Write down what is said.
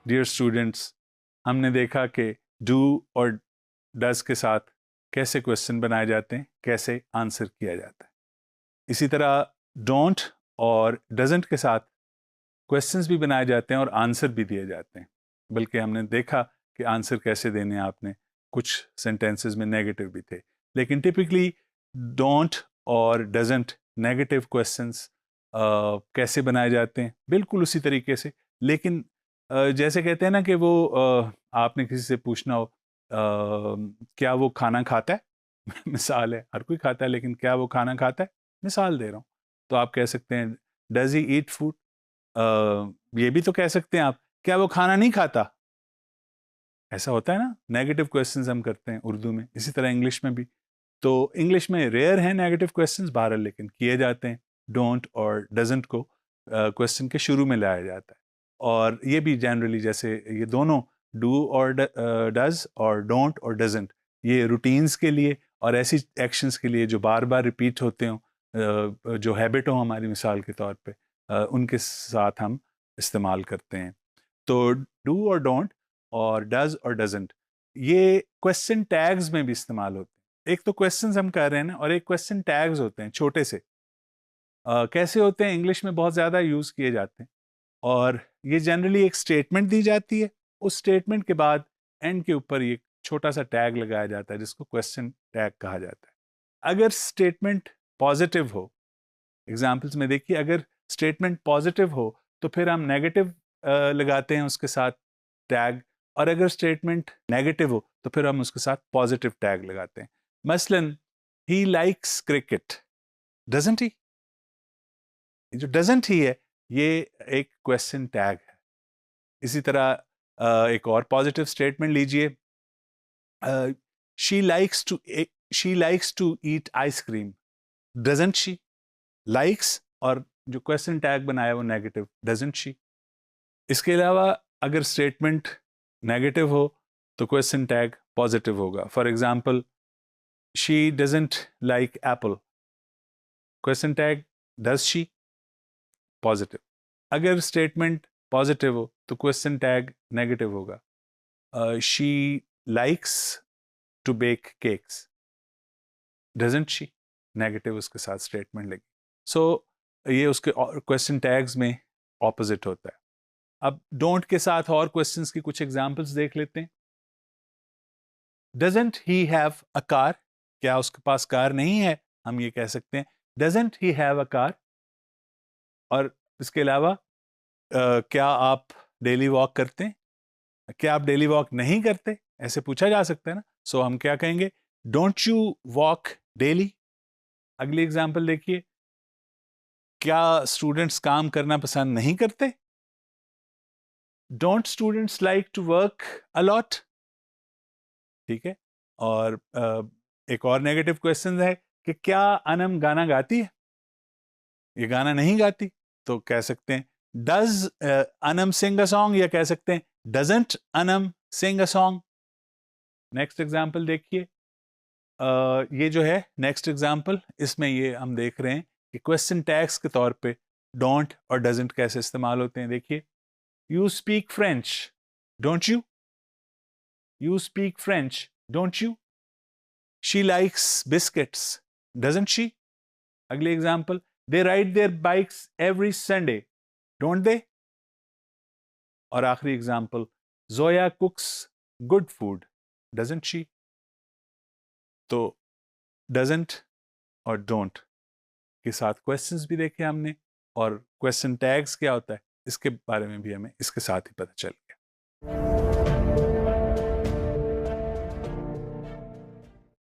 Dear students, हमने देखा कि डू और डज के साथ कैसे क्वेश्चन बनाए जाते हैं, कैसे आंसर किया जाता है। इसी तरह डोंट और डजंट के साथ क्वेश्चंस भी बनाए जाते हैं और आंसर भी दिए जाते हैं। बल्कि हमने देखा कि आंसर कैसे देने हैं आपने, कुछ सेंटेंसेस में नेगेटिव भी थे। लेकिन टिपिकली डोंट और डजंट नेगेटिव क्वेश्चंस कैसे बनाए जाते हैं, बिल्कुल उसी तरीके से। लेकिन जैसे कहते हैं ना कि वो आपने किसी से पूछना हो क्या वो खाना खाता है मिसाल है, हर कोई खाता है, लेकिन क्या वो खाना खाता है, मिसाल दे रहा हूँ। तो आप कह सकते हैं डज ही ईट फूड। ये भी तो कह सकते हैं आप, क्या वो खाना नहीं खाता। ऐसा होता है ना, नेगेटिव क्वेश्चंस हम करते हैं उर्दू में, इसी तरह इंग्लिश में भी। तो इंग्लिश में रेयर हैं नेगेटिव क्वेश्चंस, बहरहाल लेकिन किए जाते हैं। डोंट और डजंट को क्वेश्चन के शुरू में लाया जाता है। और ये भी जनरली, जैसे ये दोनों डू और डज और डोंट और डजंट, ये रूटीन्स के लिए और ऐसी एक्शंस के लिए जो बार बार रिपीट होते हों, जो हैबिट हो हमारी, मिसाल के तौर पे उनके साथ हम इस्तेमाल करते हैं। तो डू और डोंट और डज और डजंट ये क्वेश्चन टैग्स में भी इस्तेमाल होते हैं। एक तो क्वेश्चंस हम कर रहे हैं ना, और एक क्वेश्चन टैग्स होते हैं छोटे से। कैसे होते हैं, इंग्लिश में बहुत ज़्यादा यूज़ किए जाते हैं। और ये जनरली एक स्टेटमेंट दी जाती है, उस स्टेटमेंट के बाद एंड के ऊपर ये छोटा सा टैग लगाया जाता है जिसको क्वेश्चन टैग कहा जाता है। अगर स्टेटमेंट पॉजिटिव हो, एग्जाम्पल्स में देखिए, अगर स्टेटमेंट पॉजिटिव हो तो फिर हम नेगेटिव लगाते हैं उसके साथ टैग, और अगर स्टेटमेंट नेगेटिव हो तो फिर हम उसके साथ पॉजिटिव टैग लगाते हैं। मसलन ही लाइक्स क्रिकेट, डजंट ही। जो डजंट ही है ये एक क्वेश्चन टैग है। इसी तरह एक और पॉजिटिव स्टेटमेंट लीजिए, she likes to eat ice cream, doesn't she. Likes और जो क्वेश्चन टैग बनाया वो नेगेटिव, डजंट शी। इसके अलावा अगर स्टेटमेंट नेगेटिव हो तो क्वेश्चन टैग पॉजिटिव होगा। For example, she doesn't like apple, question tag does she, positive. अगर स्टेटमेंट पॉजिटिव हो तो क्वेश्चन टैग नेगेटिव होगा। She likes to bake cakes, doesn't she, negative उसके साथ स्टेटमेंट लगी। सो ये उसके क्वेश्चन टैग्स में ऑपोजिट होता है। अब डोंट के साथ और क्वेश्चंस की कुछ एग्जांपल्स देख लेते हैं। Doesn't he have a car, क्या उसके पास कार नहीं है, हम ये कह सकते हैं doesn't he have a car. और इसके अलावा क्या आप डेली वॉक करते हैं, क्या आप डेली वॉक नहीं करते, ऐसे पूछा जा सकता है ना। सो हम क्या कहेंगे, डोंट यू वॉक डेली। अगली एग्जांपल देखिए, क्या स्टूडेंट्स काम करना पसंद नहीं करते, don't students like to work a lot. ठीक है। और एक और नेगेटिव क्वेश्चन है कि क्या अनम गाना गाती है, ये गाना नहीं गाती। तो कह सकते हैं does Anam sing a song, या कह सकते हैं doesn't Anam sing a song. Next example देखिए, ये जो है नेक्स्ट एग्जांपल, इसमें ये हम देख रहे हैं कि क्वेश्चन टैग्स के तौर पे डोंट और डजंट कैसे इस्तेमाल होते हैं। देखिए, you speak French, don't you, you speak French, don't you. She likes biscuits, doesn't she. अगली example, they ride their bikes every Sunday, don't they. और आखिरी example, Zoya cooks good food, doesn't she. तो doesn't और don't के साथ questions भी देखे हमने, और क्वेश्चन टैग्स क्या होता है इसके बारे में भी हमें इसके साथ ही पता चल गया।